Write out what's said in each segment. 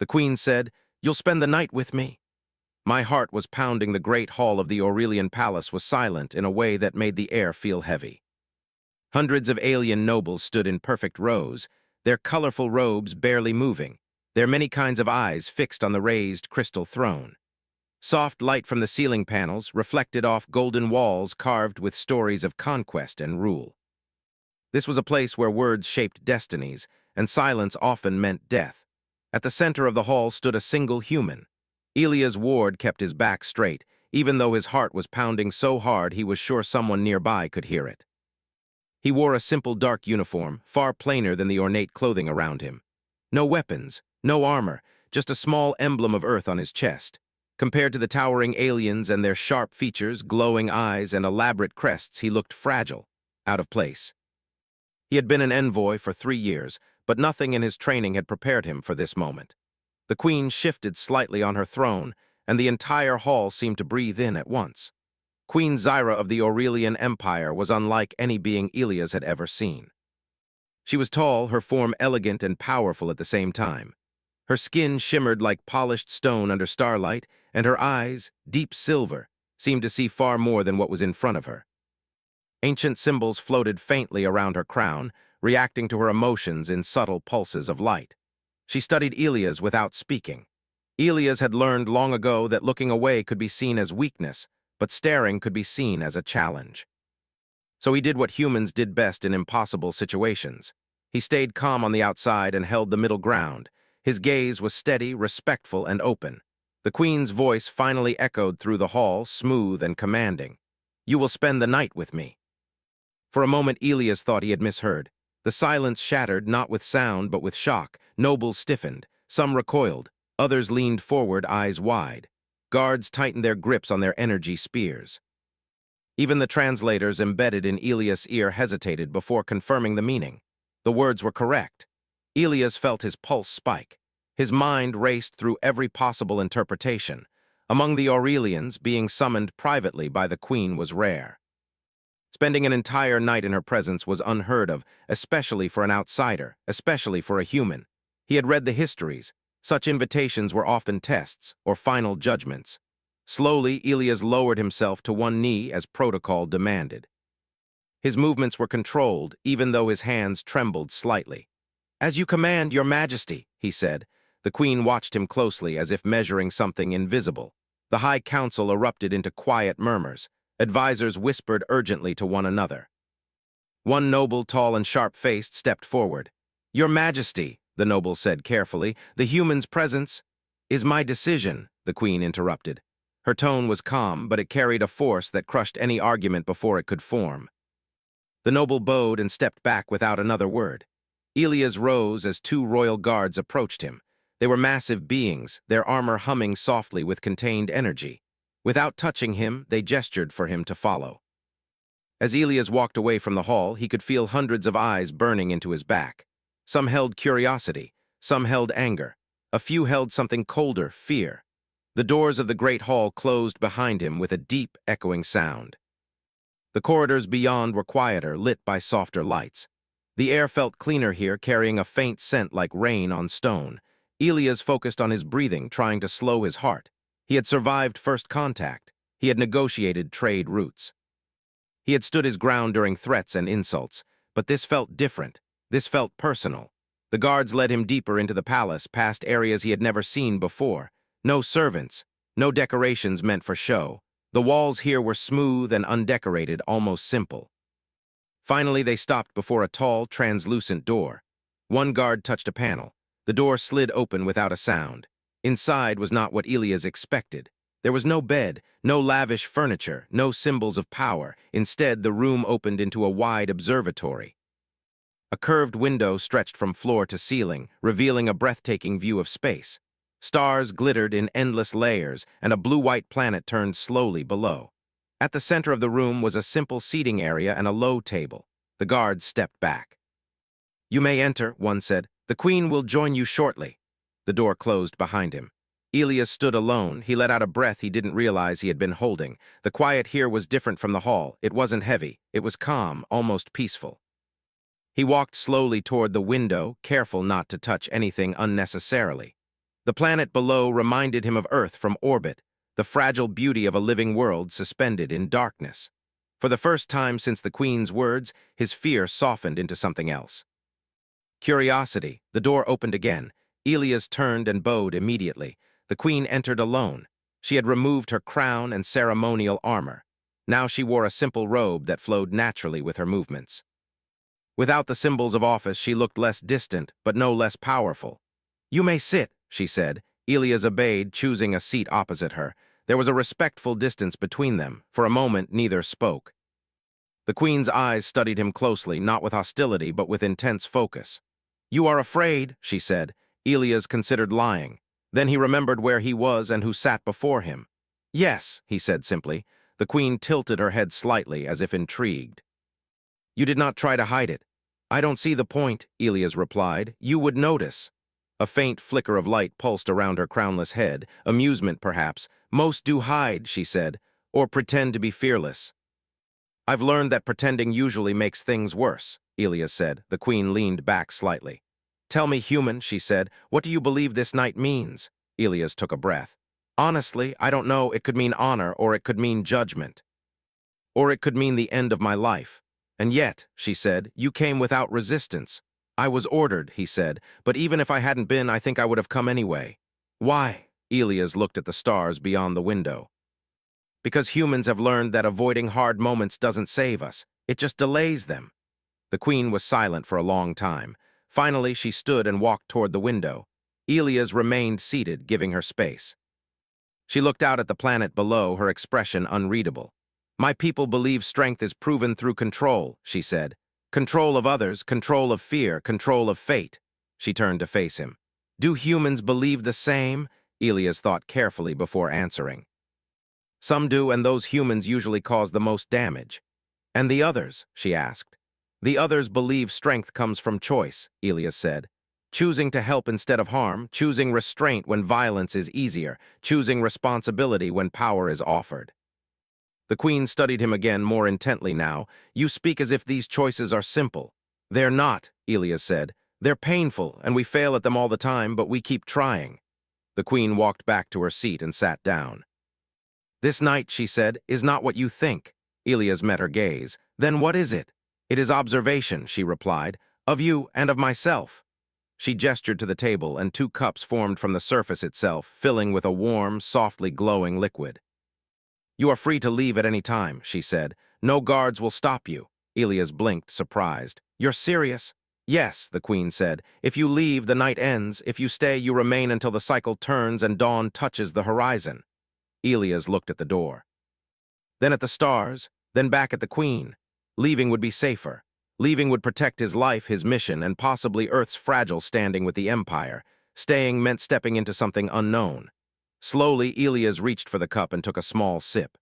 The queen said, "You'll spend the night with me." My heart was pounding. The great hall of the Aurelian palace was silent in a way that made the air feel heavy. Hundreds of alien nobles stood in perfect rows, their colorful robes barely moving, their many kinds of eyes fixed on the raised crystal throne. Soft light from the ceiling panels reflected off golden walls carved with stories of conquest and rule. This was a place where words shaped destinies, and silence often meant death. At the center of the hall stood a single human. Elias Ward kept his back straight, even though his heart was pounding so hard he was sure someone nearby could hear it. He wore a simple dark uniform, far plainer than the ornate clothing around him. No weapons, no armor, just a small emblem of Earth on his chest. Compared to the towering aliens and their sharp features, glowing eyes, and elaborate crests, he looked fragile, out of place. He had been an envoy for 3 years, but nothing in his training had prepared him for this moment. The queen shifted slightly on her throne, and the entire hall seemed to breathe in at once. Queen Zyra of the Aurelian Empire was unlike any being Elias had ever seen. She was tall, her form elegant and powerful at the same time. Her skin shimmered like polished stone under starlight, and her eyes, deep silver, seemed to see far more than what was in front of her. Ancient symbols floated faintly around her crown, reacting to her emotions in subtle pulses of light. She studied Elias without speaking. Elias had learned long ago that looking away could be seen as weakness, but staring could be seen as a challenge. So he did what humans did best in impossible situations. He stayed calm on the outside and held the middle ground. His gaze was steady, respectful, and open. The queen's voice finally echoed through the hall, smooth and commanding. "You will spend the night with me." For a moment, Elias thought he had misheard. The silence shattered, not with sound, but with shock. Nobles stiffened. Some recoiled. Others leaned forward, eyes wide. Guards tightened their grips on their energy spears. Even the translators embedded in Elias' ear hesitated before confirming the meaning. The words were correct. Elias felt his pulse spike. His mind raced through every possible interpretation. Among the Aurelians, being summoned privately by the queen was rare. Spending an entire night in her presence was unheard of, especially for an outsider, especially for a human. He had read the histories. Such invitations were often tests or final judgments. Slowly, Elias lowered himself to one knee as protocol demanded. His movements were controlled, even though his hands trembled slightly. "As you command, Your Majesty," he said. The queen watched him closely as if measuring something invisible. The High Council erupted into quiet murmurs. Advisors whispered urgently to one another. One noble, tall and sharp-faced, stepped forward. "Your Majesty," the noble said carefully, "the human's presence is my decision," the queen interrupted. Her tone was calm, but it carried a force that crushed any argument before it could form. The noble bowed and stepped back without another word. Elias rose as 2 royal guards approached him. They were massive beings, their armor humming softly with contained energy. Without touching him, they gestured for him to follow. As Elias walked away from the hall, he could feel hundreds of eyes burning into his back. Some held curiosity, some held anger. A few held something colder, fear. The doors of the great hall closed behind him with a deep, echoing sound. The corridors beyond were quieter, lit by softer lights. The air felt cleaner here, carrying a faint scent like rain on stone. Elias focused on his breathing, trying to slow his heart. He had survived first contact. He had negotiated trade routes. He had stood his ground during threats and insults, but this felt different. This felt personal. The guards led him deeper into the palace, past areas he had never seen before. No servants, no decorations meant for show. The walls here were smooth and undecorated, almost simple. Finally, they stopped before a tall, translucent door. One guard touched a panel. The door slid open without a sound. Inside was not what Elias expected. There was no bed, no lavish furniture, no symbols of power. Instead, the room opened into a wide observatory. A curved window stretched from floor to ceiling, revealing a breathtaking view of space. Stars glittered in endless layers, and a blue-white planet turned slowly below. At the center of the room was a simple seating area and a low table. The guards stepped back. "You may enter," one said. "The queen will join you shortly." The door closed behind him. Elias stood alone. He let out a breath he didn't realize he had been holding. The quiet here was different from the hall. It wasn't heavy. It was calm, almost peaceful. He walked slowly toward the window, careful not to touch anything unnecessarily. The planet below reminded him of Earth from orbit, the fragile beauty of a living world suspended in darkness. For the first time since the Queen's words, his fear softened into something else. Curiosity. The door opened again. Elias turned and bowed immediately. The Queen entered alone. She had removed her crown and ceremonial armor. Now she wore a simple robe that flowed naturally with her movements. Without the symbols of office, she looked less distant, but no less powerful. "You may sit," she said. Elias obeyed, choosing a seat opposite her. There was a respectful distance between them. For a moment, neither spoke. The Queen's eyes studied him closely, not with hostility, but with intense focus. "You are afraid," she said. Elias considered lying. Then he remembered where he was and who sat before him. "Yes," he said simply. The Queen tilted her head slightly, as if intrigued. "You did not try to hide it." "I don't see the point," Elias replied. "You would notice." A faint flicker of light pulsed around her crownless head. Amusement, perhaps. "Most do hide," she said, "or pretend to be fearless." "I've learned that pretending usually makes things worse," Elias said. The Queen leaned back slightly. "Tell me, human," she said, "what do you believe this night means?" Elias took a breath. "Honestly, I don't know. It could mean honor, or it could mean judgment. Or it could mean the end of my life. And yet," she said, "you came without resistance." "I was ordered," he said, "but even if I hadn't been, I think I would have come anyway." "Why?" Elias looked at the stars beyond the window. "Because humans have learned that avoiding hard moments doesn't save us. It just delays them." The Queen was silent for a long time. Finally, she stood and walked toward the window. Elias remained seated, giving her space. She looked out at the planet below, her expression unreadable. "My people believe strength is proven through control," she said. "Control of others, control of fear, control of fate." She turned to face him. "Do humans believe the same?" Elias thought carefully before answering. "Some do, and those humans usually cause the most damage." "And the others?" she asked. "The others believe strength comes from choice," Elias said. "Choosing to help instead of harm, choosing restraint when violence is easier, choosing responsibility when power is offered." The Queen studied him again more intently now. "You speak as if these choices are simple." "They're not," Elias said. "They're painful, and we fail at them all the time, but we keep trying." The Queen walked back to her seat and sat down. "This night," she said, "is not what you think." Elias met her gaze. "Then what is it?" "It is observation," she replied, "of you and of myself." She gestured to the table, and 2 cups formed from the surface itself, filling with a warm, softly glowing liquid. "You are free to leave at any time," she said. "No guards will stop you." Elias blinked, surprised. "You're serious?" "Yes," the Queen said. "If you leave, the night ends. If you stay, you remain until the cycle turns and dawn touches the horizon." Elias looked at the door. Then at the stars, then back at the Queen. Leaving would be safer. Leaving would protect his life, his mission, and possibly Earth's fragile standing with the Empire. Staying meant stepping into something unknown. Slowly, Elias reached for the cup and took a small sip.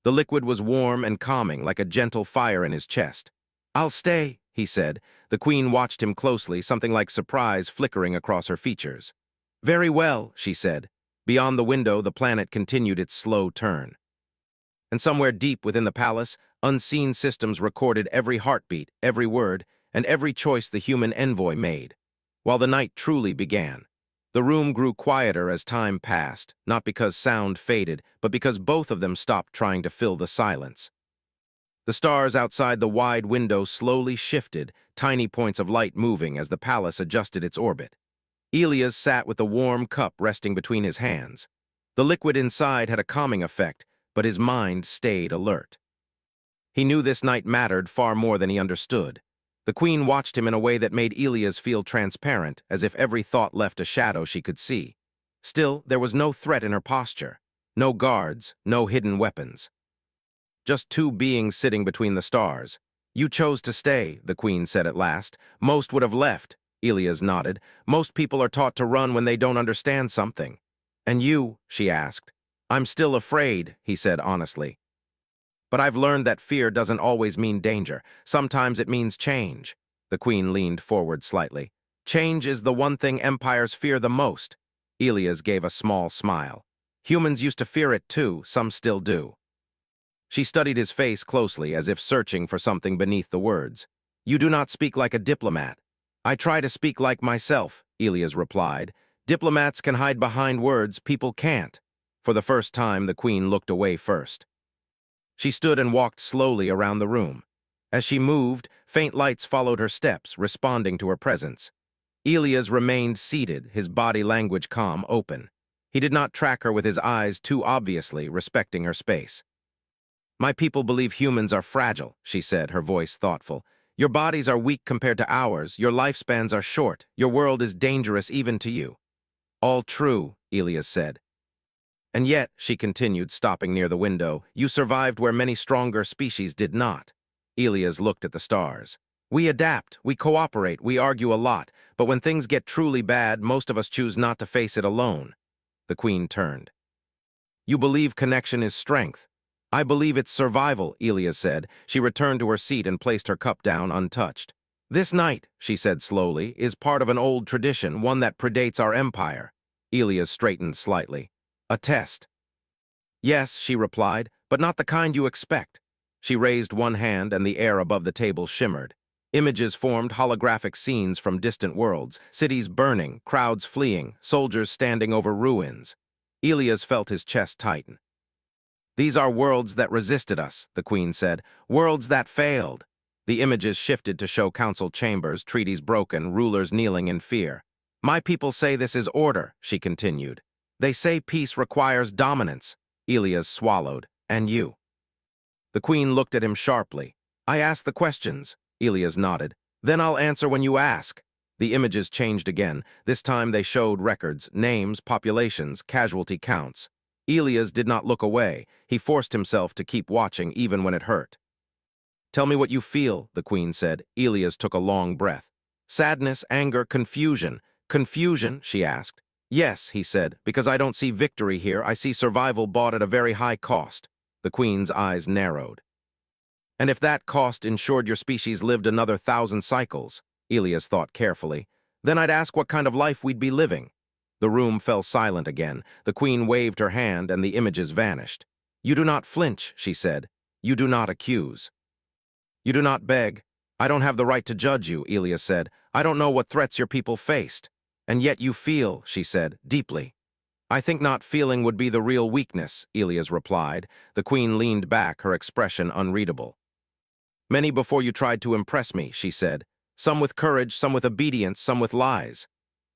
The liquid was warm and calming, like a gentle fire in his chest. "I'll stay," he said. The Queen watched him closely, something like surprise flickering across her features. "Very well," she said. Beyond the window, the planet continued its slow turn. And somewhere deep within the palace, unseen systems recorded every heartbeat, every word, and every choice the human envoy made. While the night truly began. The room grew quieter as time passed, not because sound faded, but because both of them stopped trying to fill the silence. The stars outside the wide window slowly shifted, tiny points of light moving as the palace adjusted its orbit. Elias sat with the warm cup resting between his hands. The liquid inside had a calming effect, but his mind stayed alert. He knew this night mattered far more than he understood. The Queen watched him in a way that made Elias feel transparent, as if every thought left a shadow she could see. Still, there was no threat in her posture. No guards, no hidden weapons. Just 2 beings sitting between the stars. "You chose to stay," the Queen said at last. "Most would have left." Elias nodded. "Most people are taught to run when they don't understand something." "And you?" she asked. "I'm still afraid," he said honestly. "But I've learned that fear doesn't always mean danger. Sometimes it means change." The Queen leaned forward slightly. "Change is the one thing empires fear the most." Elias gave a small smile. "Humans used to fear it too, some still do." She studied his face closely, as if searching for something beneath the words. "You do not speak like a diplomat." "I try to speak like myself," Elias replied. Diplomats can hide behind words, people can't. For the first time, the queen looked away first. She stood and walked slowly around the room. As she moved, faint lights followed her steps, responding to her presence. Elias remained seated, his body language calm, open. He did not track her with his eyes too obviously, respecting her space. "My people believe humans are fragile," she said, her voice thoughtful. "Your bodies are weak compared to ours, your lifespans are short, your world is dangerous even to you." "All true," Elias said. "And yet," she continued, stopping near the window, "you survived where many stronger species did not." Elias looked at the stars. "We adapt, we cooperate, we argue a lot, but when things get truly bad, most of us choose not to face it alone." The queen turned. "You believe connection is strength. I believe it's survival," Elias said. She returned to her seat and placed her cup down untouched. "This night," she said slowly, "is part of an old tradition, one that predates our empire." Elias straightened slightly. "A test." "Yes," she replied, "but not the kind you expect." She raised one hand and the air above the table shimmered. Images formed, holographic scenes from distant worlds, cities burning, crowds fleeing, soldiers standing over ruins. Elias felt his chest tighten. "These are worlds that resisted us," the queen said, "worlds that failed." The images shifted to show council chambers, treaties broken, rulers kneeling in fear. "My people say this is order," she continued. "They say peace requires dominance." Elias swallowed. "And you?" The queen looked at him sharply. "I ask the questions." Elias nodded. "Then I'll answer when you ask." The images changed again. This time they showed records, names, populations, casualty counts. Elias did not look away. He forced himself to keep watching even when it hurt. "Tell me what you feel," the queen said. Elias took a long breath. "Sadness, anger, confusion." "Confusion?" she asked. "Yes," he said, "because I don't see victory here. I see survival bought at a very high cost." The queen's eyes narrowed. "And if that cost ensured your species lived another 1,000 cycles," Elias thought carefully, "then I'd ask what kind of life we'd be living." The room fell silent again. The queen waved her hand and the images vanished. "You do not flinch," she said. "You do not accuse. You do not beg. I don't have the right to judge you," Elias said. "I don't know what threats your people faced. And yet you feel," she said, "deeply." "I think not feeling would be the real weakness," Elias replied. The queen leaned back, her expression unreadable. "Many before you tried to impress me," she said. "Some with courage, some with obedience, some with lies."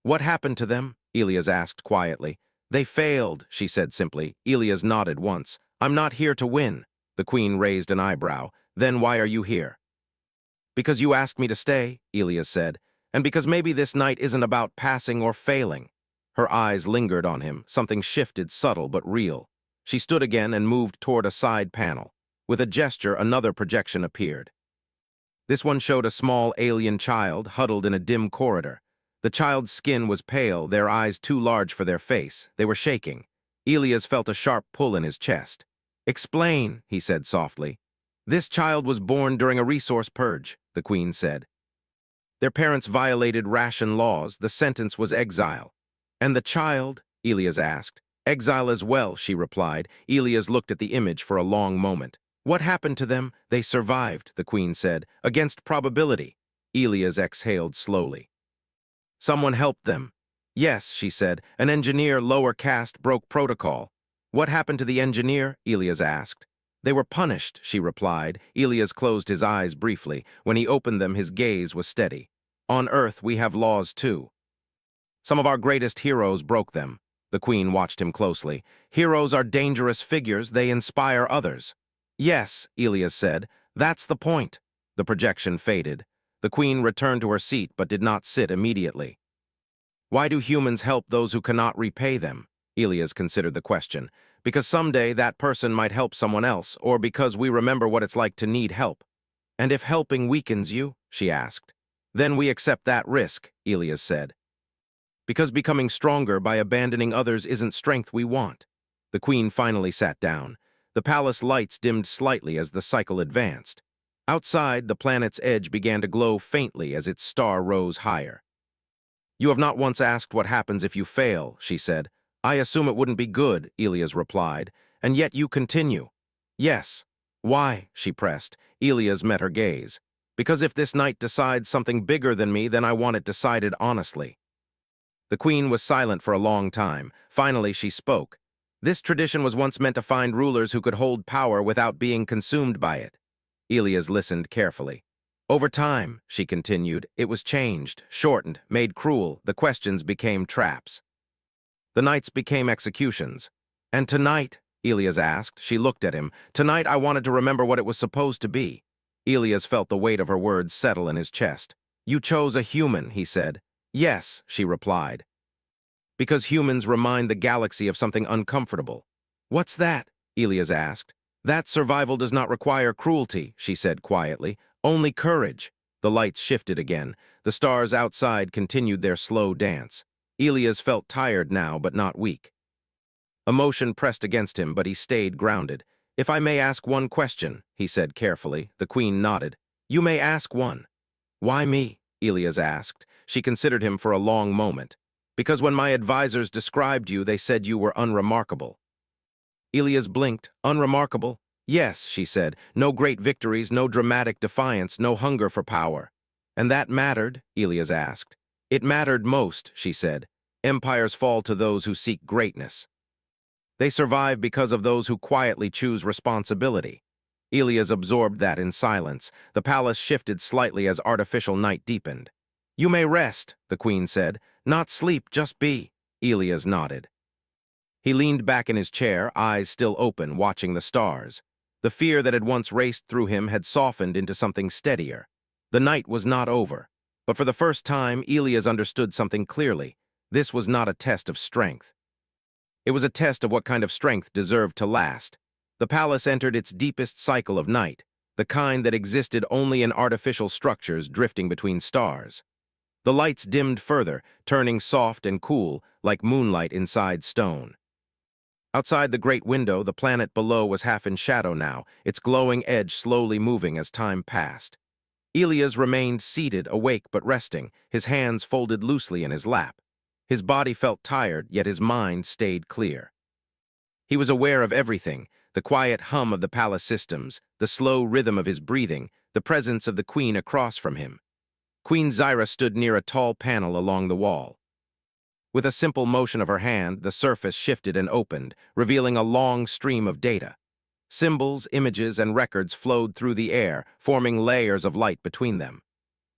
"What happened to them?" Elias asked quietly. "They failed," she said simply. Elias nodded once. "I'm not here to win." The queen raised an eyebrow. "Then why are you here?" "Because you asked me to stay," Elias said, "and because maybe this night isn't about passing or failing." Her eyes lingered on him, something shifted, subtle but real. She stood again and moved toward a side panel. With a gesture, another projection appeared. This one showed a small alien child huddled in a dim corridor. The child's skin was pale, their eyes too large for their face. They were shaking. Elias felt a sharp pull in his chest. "Explain," he said softly. "This child was born during a resource purge," the queen said. "Their parents violated ration laws. The sentence was exile." "And the child?" Elias asked. "Exile as well," she replied. Elias looked at the image for a long moment. "What happened to them?" "They survived," the queen said, "against probability." Elias exhaled slowly. "Someone helped them." "Yes," she said, "an engineer, lower caste, broke protocol." "What happened to the engineer?" Elias asked. "They were punished," she replied. Elias closed his eyes briefly. When he opened them, his gaze was steady. "On Earth, we have laws too. Some of our greatest heroes broke them." The queen watched him closely. "Heroes are dangerous figures. They inspire others." "Yes," Elias said, "that's the point." The projection faded. The queen returned to her seat but did not sit immediately. "Why do humans help those who cannot repay them?" Elias considered the question. "Because someday that person might help someone else, or because we remember what it's like to need help." "And if helping weakens you?" she asked. "Then we accept that risk," Elias said. "Because becoming stronger by abandoning others isn't strength we want." The queen finally sat down. The palace lights dimmed slightly as the cycle advanced. Outside, the planet's edge began to glow faintly as its star rose higher. "You have not once asked what happens if you fail," she said. "I assume it wouldn't be good," Elias replied, "and yet you continue." "Yes." "Why?" she pressed. Elias met her gaze. "Because if this night decides something bigger than me, then I want it decided honestly." The queen was silent for a long time. Finally, she spoke. This tradition was once meant to find rulers who could hold power without being consumed by it. Elias listened carefully. Over time, she continued, it was changed, shortened, made cruel. The questions became traps. The nights became executions. And tonight, Elias asked, she looked at him, tonight I wanted to remember what it was supposed to be. Elias felt the weight of her words settle in his chest. You chose a human, he said. Yes, she replied. Because humans remind the galaxy of something uncomfortable. What's that? Elias asked. That survival does not require cruelty, she said quietly. Only courage. The lights shifted again. The stars outside continued their slow dance. Elias felt tired now, but not weak. Emotion pressed against him, but he stayed grounded. If I may ask one question, he said carefully. The queen nodded. You may ask one. Why me? Elias asked. She considered him for a long moment. Because when my advisors described you, they said you were unremarkable. Elias blinked. Unremarkable? Yes, she said. No great victories, no dramatic defiance, no hunger for power. And that mattered? Elias asked. It mattered most, she said. Empires fall to those who seek greatness. They survive because of those who quietly choose responsibility. Elias absorbed that in silence. The palace shifted slightly as artificial night deepened. You may rest, the queen said. Not sleep, just be. Elias nodded. He leaned back in his chair, eyes still open, watching the stars. The fear that had once raced through him had softened into something steadier. The night was not over. But for the first time, Elias understood something clearly. This was not a test of strength. It was a test of what kind of strength deserved to last. The palace entered its deepest cycle of night, the kind that existed only in artificial structures drifting between stars. The lights dimmed further, turning soft and cool, like moonlight inside stone. Outside the great window, the planet below was half in shadow now, its glowing edge slowly moving as time passed. Elias remained seated, awake but resting, his hands folded loosely in his lap. His body felt tired, yet his mind stayed clear. He was aware of everything, the quiet hum of the palace systems, the slow rhythm of his breathing, the presence of the queen across from him. Queen Zyra stood near a tall panel along the wall. With a simple motion of her hand, the surface shifted and opened, revealing a long stream of data. Symbols, images, and records flowed through the air, forming layers of light between them.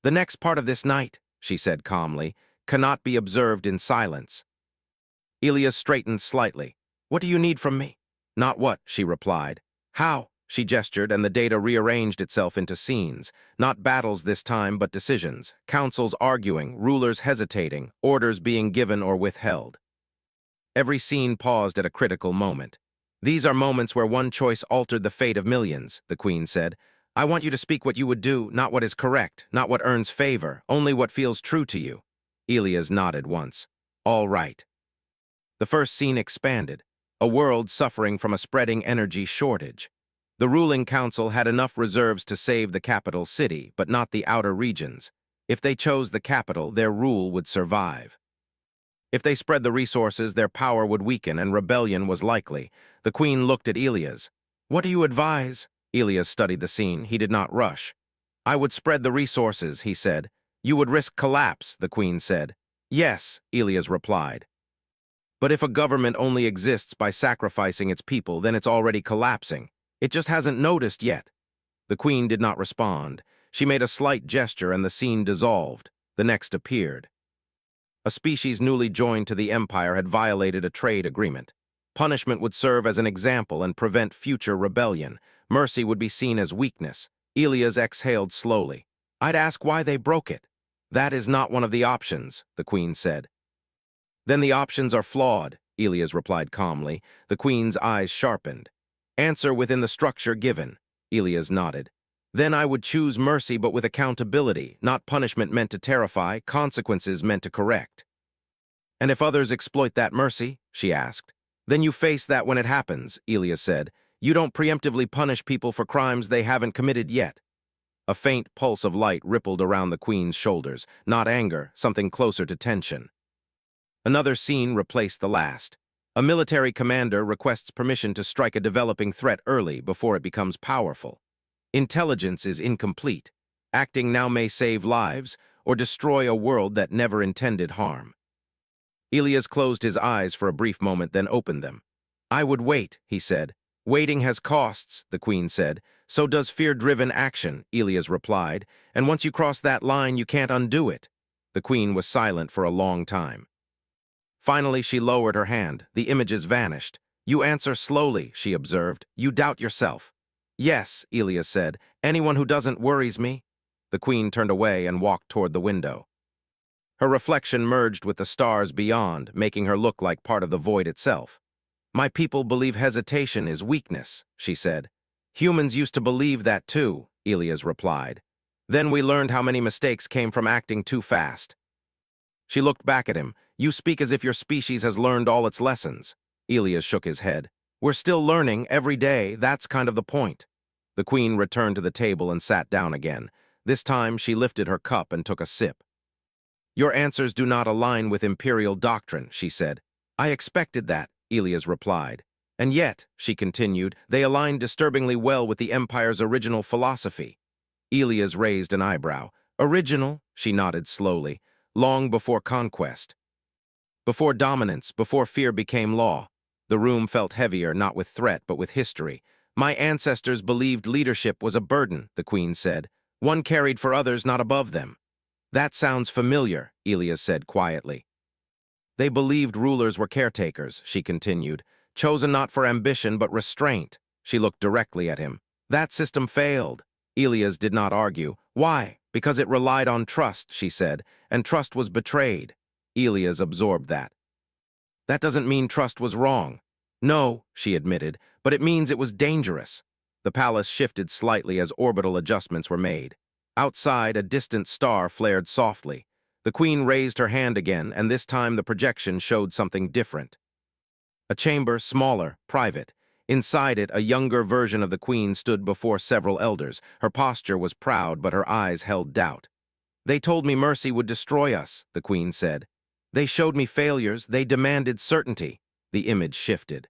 The next part of this night, she said calmly, cannot be observed in silence. Elias straightened slightly. What do you need from me? Not what, she replied. How? She gestured, and the data rearranged itself into scenes. Not battles this time, but decisions. Councils arguing, rulers hesitating, orders being given or withheld. Every scene paused at a critical moment. These are moments where one choice altered the fate of millions, the queen said. I want you to speak what you would do, not what is correct, not what earns favor, only what feels true to you. Elias nodded once. All right. The first scene expanded, a world suffering from a spreading energy shortage. The ruling council had enough reserves to save the capital city, but not the outer regions. If they chose the capital, their rule would survive. If they spread the resources, their power would weaken and rebellion was likely. The queen looked at Elias. What do you advise? Elias studied the scene. He did not rush. I would spread the resources, he said. You would risk collapse, the queen said. Yes, Elias replied. But if a government only exists by sacrificing its people, then it's already collapsing. It just hasn't noticed yet. The queen did not respond. She made a slight gesture and the scene dissolved. The next appeared. A species newly joined to the empire had violated a trade agreement. Punishment would serve as an example and prevent future rebellion. Mercy would be seen as weakness. Elias exhaled slowly. I'd ask why they broke it. That is not one of the options, the queen said. Then the options are flawed, Elias replied calmly. The queen's eyes sharpened. Answer within the structure given. Elias nodded. Then I would choose mercy but with accountability, not punishment meant to terrify, consequences meant to correct. And if others exploit that mercy? She asked. Then you face that when it happens, Elias said. You don't preemptively punish people for crimes they haven't committed yet. A faint pulse of light rippled around the queen's shoulders, not anger, something closer to tension. Another scene replaced the last. A military commander requests permission to strike a developing threat early before it becomes powerful. Intelligence is incomplete. Acting now may save lives or destroy a world that never intended harm. Elias closed his eyes for a brief moment, then opened them. I would wait, he said. Waiting has costs, the queen said. So does fear-driven action, Elias replied, and once you cross that line, you can't undo it. The queen was silent for a long time. Finally, she lowered her hand. The images vanished. You answer slowly, she observed. You doubt yourself. Yes, Elias said. Anyone who doesn't worries me. The queen turned away and walked toward the window. Her reflection merged with the stars beyond, making her look like part of the void itself. My people believe hesitation is weakness, she said. Humans used to believe that too, Elias replied. Then we learned how many mistakes came from acting too fast. She looked back at him. You speak as if your species has learned all its lessons. Elias shook his head. We're still learning every day, that's kind of the point. The queen returned to the table and sat down again. This time she lifted her cup and took a sip. Your answers do not align with imperial doctrine, she said. I expected that, Elias replied. And yet, she continued, they align disturbingly well with the empire's original philosophy. Elias raised an eyebrow. Original, she nodded slowly, long before conquest. Before dominance, before fear became law. The room felt heavier, not with threat, but with history. My ancestors believed leadership was a burden, the queen said. One carried for others not above them. That sounds familiar, Elias said quietly. They believed rulers were caretakers, she continued, chosen not for ambition but restraint. She looked directly at him. That system failed. Elias did not argue. Why? Because it relied on trust, she said, and trust was betrayed. Elias absorbed that. That doesn't mean trust was wrong. No, she admitted, but it means it was dangerous. The palace shifted slightly as orbital adjustments were made. Outside, a distant star flared softly. The queen raised her hand again, and this time the projection showed something different. A chamber, smaller, private. Inside it, a younger version of the queen stood before several elders. Her posture was proud, but her eyes held doubt. They told me mercy would destroy us, the queen said. They showed me failures, they demanded certainty. The image shifted.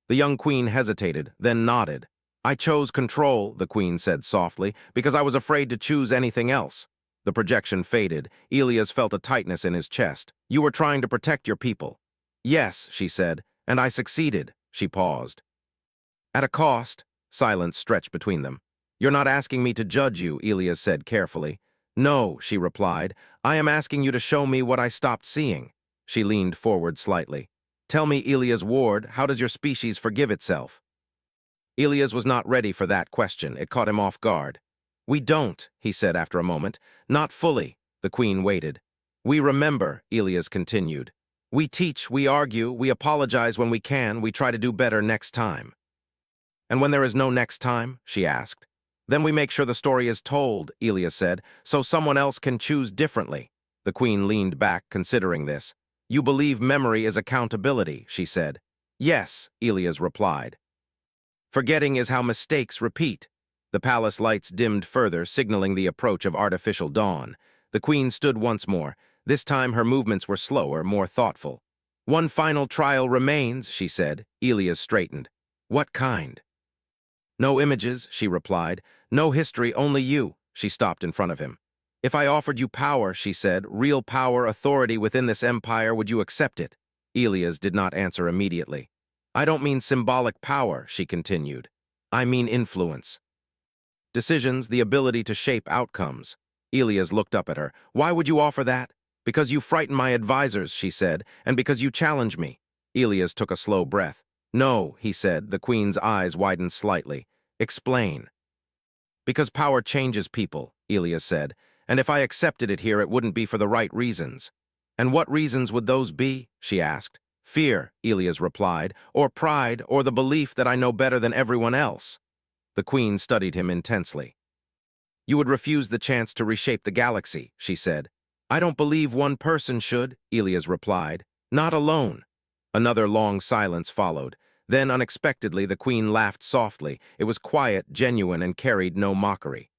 The young queen hesitated, then nodded. I chose control, the queen said softly, because I was afraid to choose anything else. The projection faded. Elias felt a tightness in his chest. You were trying to protect your people. Yes, she said, and I succeeded. She paused. At a cost. Silence stretched between them. You're not asking me to judge you, Elias said carefully. No, she replied. I am asking you to show me what I stopped seeing. She leaned forward slightly. Tell me, Elias Ward, how does your species forgive itself? Elias was not ready for that question. It caught him off guard. We don't, he said after a moment. Not fully. The queen waited. We remember, Elias continued. We teach, we argue, we apologize when we can, we try to do better next time. And when there is no next time, she asked. Then we make sure the story is told, Elias said, so someone else can choose differently. The queen leaned back, considering this. You believe memory is accountability, she said. Yes, Elias replied. Forgetting is how mistakes repeat. The palace lights dimmed further, signaling the approach of artificial dawn. The queen stood once more. This time her movements were slower, more thoughtful. One final trial remains, she said. Elias straightened. What kind? No images, she replied. No history, only you. She stopped in front of him. If I offered you power, she said, real power, authority within this empire, would you accept it? Elias did not answer immediately. I don't mean symbolic power, she continued. I mean influence. Decisions, the ability to shape outcomes. Elias looked up at her. Why would you offer that? Because you frighten my advisors, she said, and because you challenge me. Elias took a slow breath. No, he said, the queen's eyes widened slightly. Explain. Because power changes people, Elias said, and if I accepted it here, it wouldn't be for the right reasons. And what reasons would those be? She asked. Fear, Elias replied, or pride, or the belief that I know better than everyone else. The queen studied him intensely. You would refuse the chance to reshape the galaxy, she said. I don't believe one person should, Elias replied. Not alone. Another long silence followed. Then, unexpectedly, the queen laughed softly. It was quiet, genuine, and carried no mockery.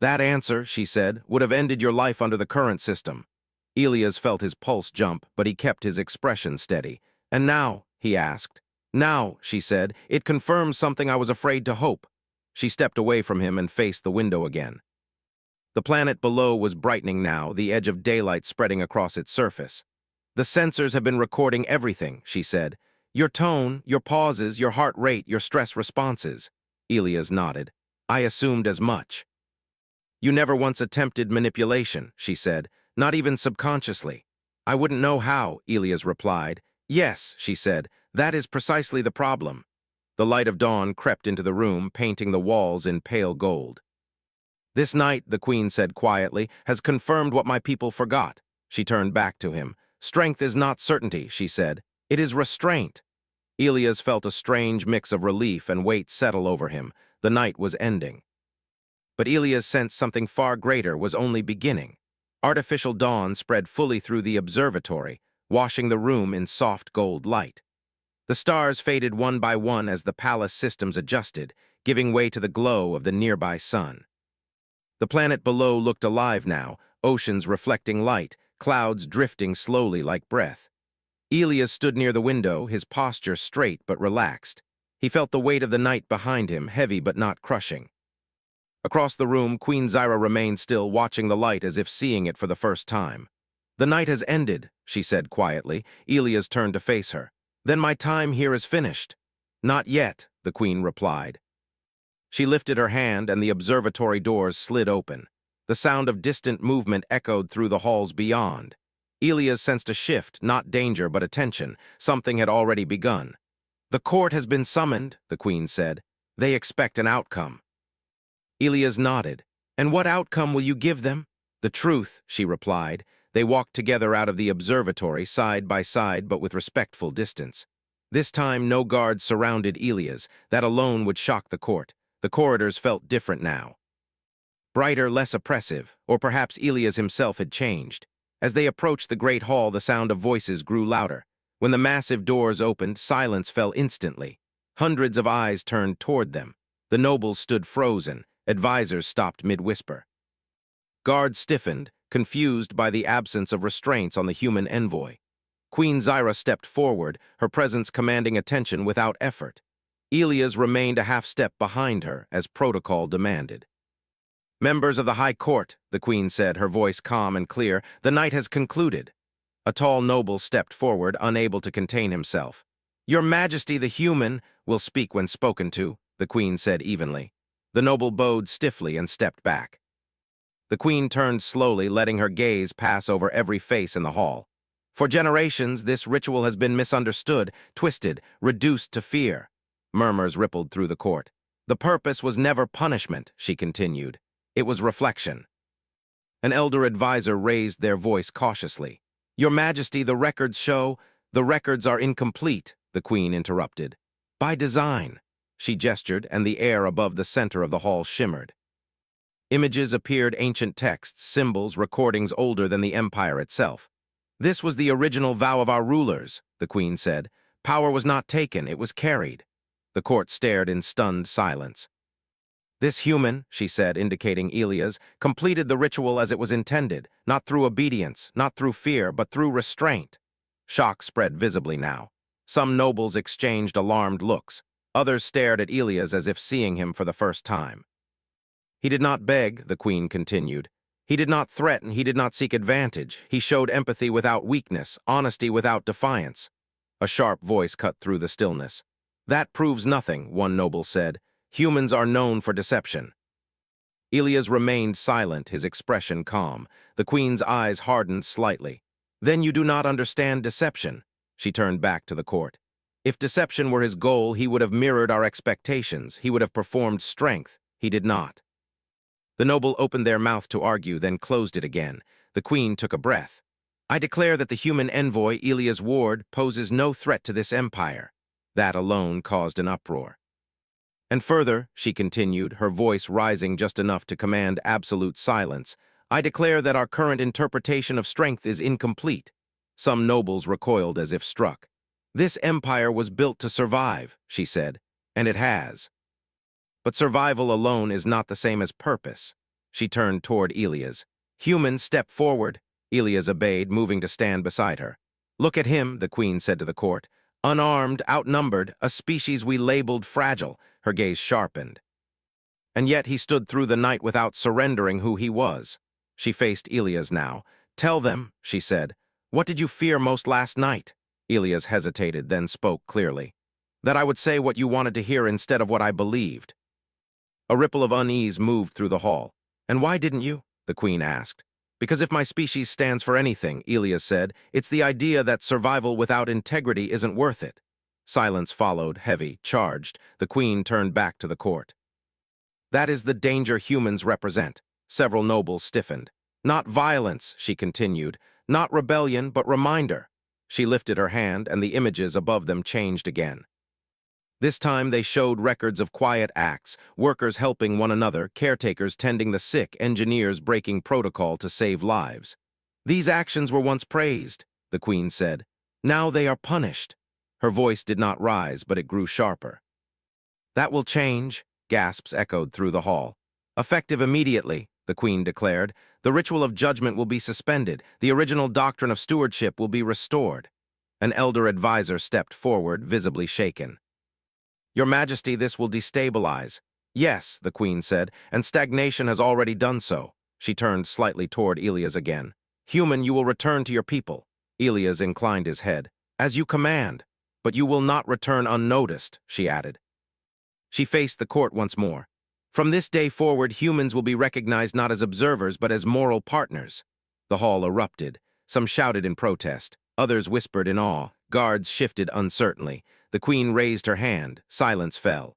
That answer, she said, would have ended your life under the current system. Elias felt his pulse jump, but he kept his expression steady. And now, he asked. Now, she said, it confirms something I was afraid to hope. She stepped away from him and faced the window again. The planet below was brightening now, the edge of daylight spreading across its surface. The sensors have been recording everything, she said. Your tone, your pauses, your heart rate, your stress responses. Elias nodded. I assumed as much. You never once attempted manipulation, she said, not even subconsciously. I wouldn't know how, Elias replied. Yes, she said, that is precisely the problem. The light of dawn crept into the room, painting the walls in pale gold. This night, the queen said quietly, has confirmed what my people forgot. She turned back to him. Strength is not certainty, she said. It is restraint. Elias felt a strange mix of relief and weight settle over him. The night was ending. But Elias sensed something far greater was only beginning. Artificial dawn spread fully through the observatory, washing the room in soft gold light. The stars faded one by one as the palace systems adjusted, giving way to the glow of the nearby sun. The planet below looked alive now, oceans reflecting light, clouds drifting slowly like breath. Elias stood near the window, his posture straight but relaxed. He felt the weight of the night behind him, heavy but not crushing. Across the room, Queen Zyra remained still, watching the light as if seeing it for the first time. The night has ended, she said quietly. Elias turned to face her. Then my time here is finished. Not yet, the queen replied. She lifted her hand and the observatory doors slid open. The sound of distant movement echoed through the halls beyond. Elias sensed a shift, not danger but attention. Something had already begun. The court has been summoned, the queen said. They expect an outcome. Elias nodded. And what outcome will you give them? The truth, she replied. They walked together out of the observatory, side by side but with respectful distance. This time no guards surrounded Elias. That alone would shock the court. The corridors felt different now. Brighter, less oppressive, or perhaps Elias himself had changed. As they approached the great hall, the sound of voices grew louder. When the massive doors opened, silence fell instantly. Hundreds of eyes turned toward them. The nobles stood frozen. Advisors stopped mid-whisper. Guards stiffened, confused by the absence of restraints on the human envoy. Queen Zyra stepped forward, her presence commanding attention without effort. Elias remained a half-step behind her, as protocol demanded. Members of the High Court, the queen said, her voice calm and clear, the night has concluded. A tall noble stepped forward, unable to contain himself. Your Majesty the human will speak when spoken to, the queen said evenly. The noble bowed stiffly and stepped back. The queen turned slowly, letting her gaze pass over every face in the hall. For generations, this ritual has been misunderstood, twisted, reduced to fear. Murmurs rippled through the court. The purpose was never punishment, she continued. It was reflection. An elder advisor raised their voice cautiously. Your Majesty, the records show. The records are incomplete, the queen interrupted. By design. She gestured, and the air above the center of the hall shimmered. Images appeared, ancient texts, symbols, recordings older than the empire itself. This was the original vow of our rulers, the queen said. Power was not taken, it was carried. The court stared in stunned silence. This human, she said, indicating Elias, completed the ritual as it was intended, not through obedience, not through fear, but through restraint. Shock spread visibly now. Some nobles exchanged alarmed looks. Others stared at Elias as if seeing him for the first time. He did not beg, the queen continued. He did not threaten, he did not seek advantage. He showed empathy without weakness, honesty without defiance. A sharp voice cut through the stillness. That proves nothing, one noble said. Humans are known for deception. Elias remained silent, his expression calm. The queen's eyes hardened slightly. Then you do not understand deception. She turned back to the court. If deception were his goal, he would have mirrored our expectations. He would have performed strength. He did not. The noble opened their mouth to argue, then closed it again. The queen took a breath. I declare that the human envoy, Elias Ward, poses no threat to this empire. That alone caused an uproar. And further, she continued, her voice rising just enough to command absolute silence, I declare that our current interpretation of strength is incomplete. Some nobles recoiled as if struck. This empire was built to survive, she said, and it has. But survival alone is not the same as purpose. She turned toward Elias. Human, step forward. Elias obeyed, moving to stand beside her. Look at him, the queen said to the court. Unarmed, outnumbered, a species we labeled fragile. Her gaze sharpened. And yet he stood through the night without surrendering who he was. She faced Elias now. Tell them, she said, What did you fear most last night? Elias hesitated, then spoke clearly. That I would say what you wanted to hear instead of what I believed. A ripple of unease moved through the hall. And why didn't you? The queen asked. Because if my species stands for anything, Elias said, it's the idea that survival without integrity isn't worth it. Silence followed, heavy, charged. The queen turned back to the court. That is the danger humans represent. Several nobles stiffened. Not violence, she continued. Not rebellion, but reminder. She lifted her hand, and the images above them changed again. This time they showed records of quiet acts, workers helping one another, caretakers tending the sick, engineers breaking protocol to save lives. These actions were once praised, the queen said. Now they are punished. Her voice did not rise, but it grew sharper. That will change, gasps echoed through the hall. Effective immediately, the queen declared. The ritual of judgment will be suspended. The original doctrine of stewardship will be restored. An elder advisor stepped forward, visibly shaken. Your Majesty, this will destabilize. Yes, the queen said, and stagnation has already done so. She turned slightly toward Elias again. Human, you will return to your people. Elias inclined his head. As you command. But you will not return unnoticed, she added. She faced the court once more. From this day forward, humans will be recognized not as observers, but as moral partners. The hall erupted. Some shouted in protest. Others whispered in awe. Guards shifted uncertainly. The queen raised her hand. Silence fell.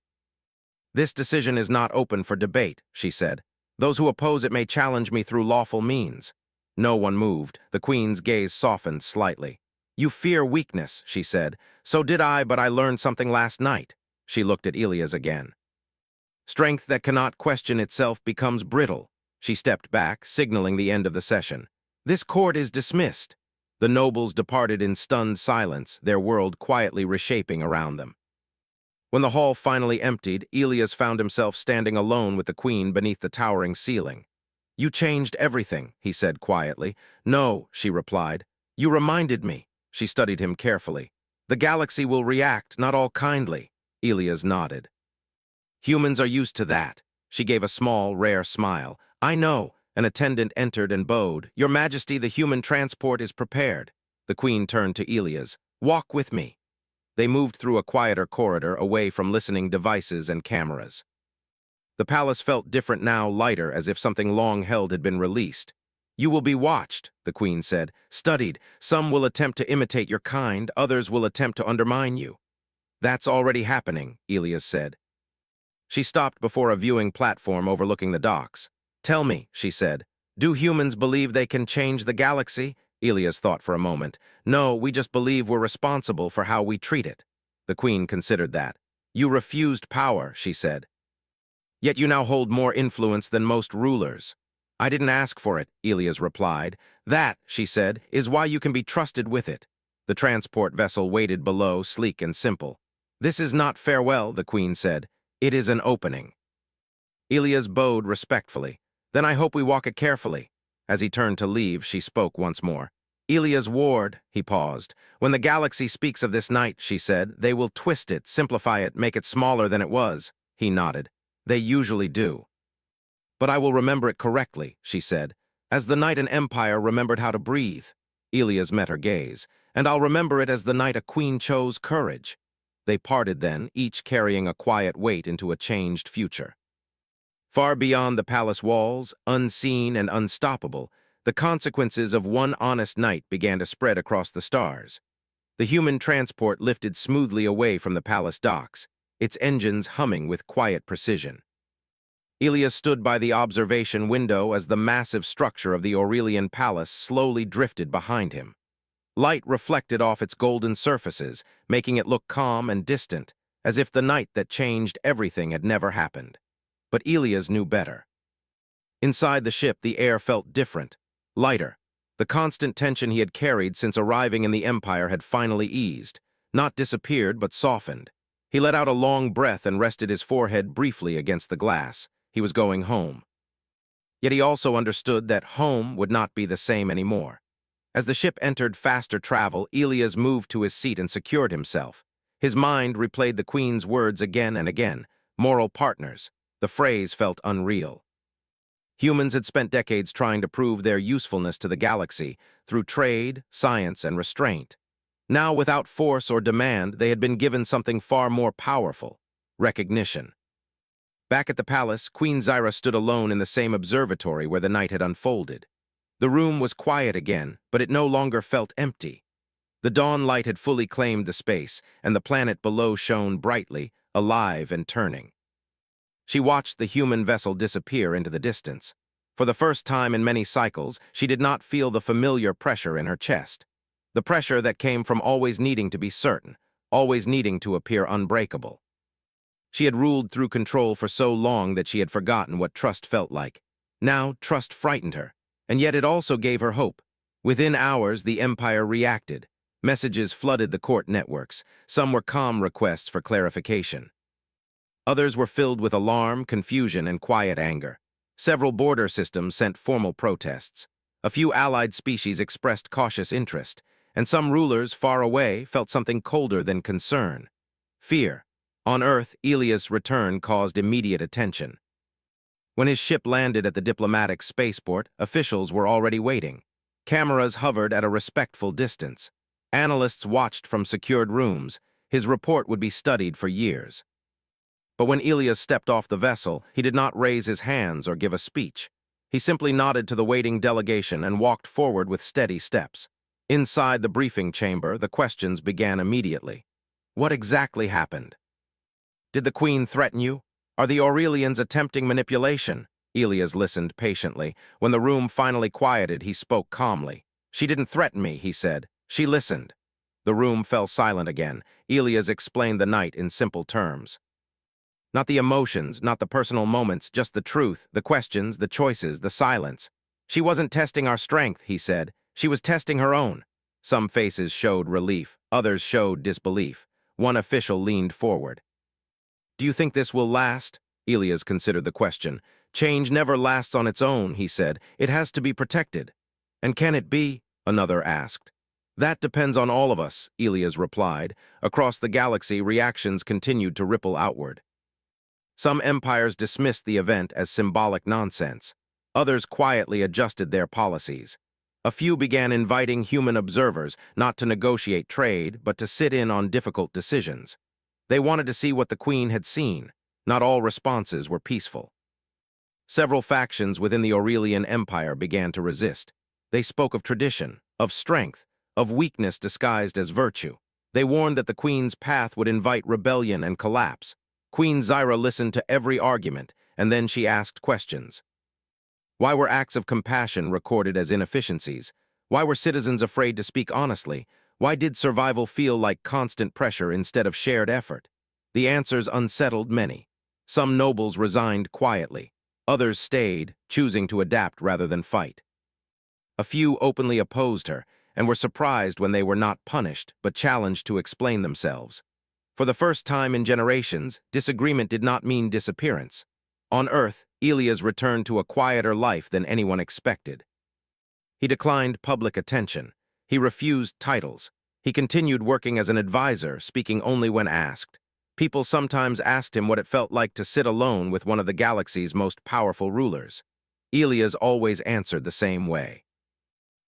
This decision is not open for debate, she said. Those who oppose it may challenge me through lawful means. No one moved. The queen's gaze softened slightly. You fear weakness, she said. So did I, but I learned something last night. She looked at Elias again. Strength that cannot question itself becomes brittle. She stepped back, signaling the end of the session. This court is dismissed. The nobles departed in stunned silence, their world quietly reshaping around them. When the hall finally emptied, Elias found himself standing alone with the queen beneath the towering ceiling. You changed everything, he said quietly. No, she replied. You reminded me. She studied him carefully. The galaxy will react, not all kindly. Elias nodded. Humans are used to that. She gave a small, rare smile. I know. An attendant entered and bowed. Your Majesty, the human transport is prepared. The queen turned to Elias. Walk with me. They moved through a quieter corridor, away from listening devices and cameras. The palace felt different now, lighter, as if something long held had been released. You will be watched, the queen said. Studied. Some will attempt to imitate your kind, others will attempt to undermine you. That's already happening, Elias said. She stopped before a viewing platform overlooking the docks. Tell me, she said, do humans believe they can change the galaxy? Elias thought for a moment. No, we just believe we're responsible for how we treat it. The queen considered that. You refused power, she said. Yet you now hold more influence than most rulers. I didn't ask for it, Elias replied. That, she said, is why you can be trusted with it. The transport vessel waited below, sleek and simple. This is not farewell, the queen said. It is an opening. Elias bowed respectfully. Then I hope we walk it carefully. As he turned to leave, she spoke once more. Elias Ward, he paused. When the galaxy speaks of this night, she said, they will twist it, simplify it, make it smaller than it was. He nodded. They usually do. But I will remember it correctly, she said, as the night an empire remembered how to breathe. Elias met her gaze. And I'll remember it as the night a queen chose courage. They parted then, each carrying a quiet weight into a changed future. Far beyond the palace walls, unseen and unstoppable, the consequences of one honest night began to spread across the stars. The human transport lifted smoothly away from the palace docks, its engines humming with quiet precision. Elias stood by the observation window as the massive structure of the Aurelian palace slowly drifted behind him. Light reflected off its golden surfaces, making it look calm and distant, as if the night that changed everything had never happened. But Elias knew better. Inside the ship, the air felt different, lighter. The constant tension he had carried since arriving in the Empire had finally eased, not disappeared but softened. He let out a long breath and rested his forehead briefly against the glass. He was going home. Yet he also understood that home would not be the same anymore. As the ship entered faster travel, Elias moved to his seat and secured himself. His mind replayed the Queen's words again and again. Moral partners. The phrase felt unreal. Humans had spent decades trying to prove their usefulness to the galaxy through trade, science, and restraint. Now, without force or demand, they had been given something far more powerful: recognition. Back at the palace, Queen Zyra stood alone in the same observatory where the night had unfolded. The room was quiet again, but it no longer felt empty. The dawn light had fully claimed the space, and the planet below shone brightly, alive and turning. She watched the human vessel disappear into the distance. For the first time in many cycles, she did not feel the familiar pressure in her chest. The pressure that came from always needing to be certain, always needing to appear unbreakable. She had ruled through control for so long that she had forgotten what trust felt like. Now, trust frightened her, and yet it also gave her hope. Within hours, the Empire reacted. Messages flooded the court networks. Some were calm requests for clarification. Others were filled with alarm, confusion, and quiet anger. Several border systems sent formal protests. A few allied species expressed cautious interest, and some rulers far away felt something colder than concern: fear. On Earth, Elia's return caused immediate attention. When his ship landed at the diplomatic spaceport, officials were already waiting. Cameras hovered at a respectful distance. Analysts watched from secured rooms. His report would be studied for years. But when Elias stepped off the vessel, he did not raise his hands or give a speech. He simply nodded to the waiting delegation and walked forward with steady steps. Inside the briefing chamber, the questions began immediately. What exactly happened? Did the Queen threaten you? Are the Aurelians attempting manipulation? Elias listened patiently. When the room finally quieted, he spoke calmly. She didn't threaten me, he said. She listened. The room fell silent again. Elias explained the night in simple terms. Not the emotions, not the personal moments, just the truth, the questions, the choices, the silence. She wasn't testing our strength, he said. She was testing her own. Some faces showed relief, others showed disbelief. One official leaned forward. Do you think this will last? Elias considered the question. Change never lasts on its own, he said. It has to be protected. And can it be? Another asked. That depends on all of us, Elias replied. Across the galaxy, reactions continued to ripple outward. Some empires dismissed the event as symbolic nonsense. Others quietly adjusted their policies. A few began inviting human observers not to negotiate trade, but to sit in on difficult decisions. They wanted to see what the Queen had seen. Not all responses were peaceful. Several factions within the Aurelian Empire began to resist. They spoke of tradition, of strength, of weakness disguised as virtue. They warned that the Queen's path would invite rebellion and collapse. Queen Zyra listened to every argument, and then she asked questions. Why were acts of compassion recorded as inefficiencies? Why were citizens afraid to speak honestly? Why did survival feel like constant pressure instead of shared effort? The answers unsettled many. Some nobles resigned quietly. Others stayed, choosing to adapt rather than fight. A few openly opposed her, and were surprised when they were not punished, but challenged to explain themselves. For the first time in generations, disagreement did not mean disappearance. On Earth, Elias returned to a quieter life than anyone expected. He declined public attention. He refused titles. He continued working as an advisor, speaking only when asked. People sometimes asked him what it felt like to sit alone with one of the galaxy's most powerful rulers. Elias always answered the same way.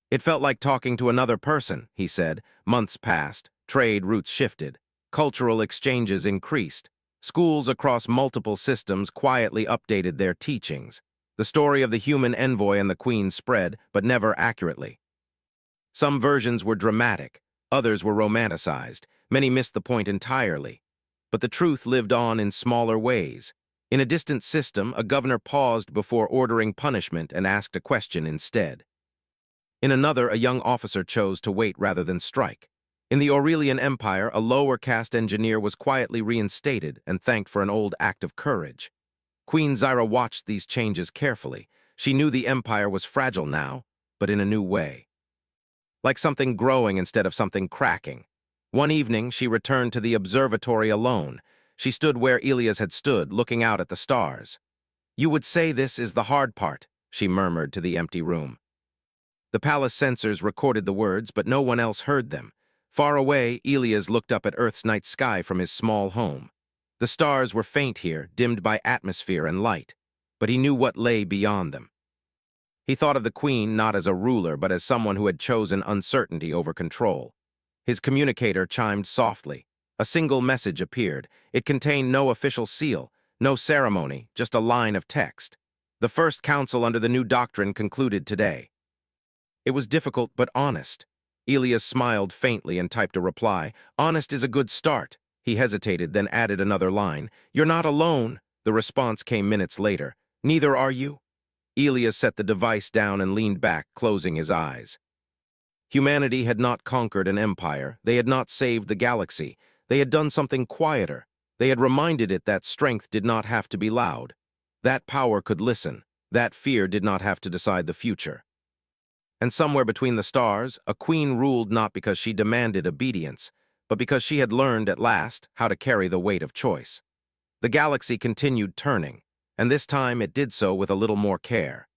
It felt like talking to another person, he said. Months passed. Trade routes shifted. Cultural exchanges increased. Schools across multiple systems quietly updated their teachings. The story of the human envoy and the Queen spread, but never accurately. Some versions were dramatic, others were romanticized. Many missed the point entirely. But the truth lived on in smaller ways. In a distant system, a governor paused before ordering punishment and asked a question instead. In another, a young officer chose to wait rather than strike. In the Aurelian Empire, a lower-caste engineer was quietly reinstated and thanked for an old act of courage. Queen Zyra watched these changes carefully. She knew the empire was fragile now, but in a new way. Like something growing instead of something cracking. One evening, she returned to the observatory alone. She stood where Elias had stood, looking out at the stars. You would say this is the hard part, she murmured to the empty room. The palace censors recorded the words, but no one else heard them. Far away, Elias looked up at Earth's night sky from his small home. The stars were faint here, dimmed by atmosphere and light, but he knew what lay beyond them. He thought of the queen not as a ruler, but as someone who had chosen uncertainty over control. His communicator chimed softly. A single message appeared. It contained no official seal, no ceremony, just a line of text. The first council under the new doctrine concluded today. It was difficult but honest. Elias smiled faintly and typed a reply. Honest is a good start. He hesitated, then added another line. You're not alone. The response came minutes later. Neither are you. Elias set the device down and leaned back, closing his eyes. Humanity had not conquered an empire. They had not saved the galaxy. They had done something quieter. They had reminded it that strength did not have to be loud. That power could listen. That fear did not have to decide the future. And somewhere between the stars, a queen ruled not because she demanded obedience, but because she had learned at last how to carry the weight of choice. The galaxy continued turning, and this time it did so with a little more care.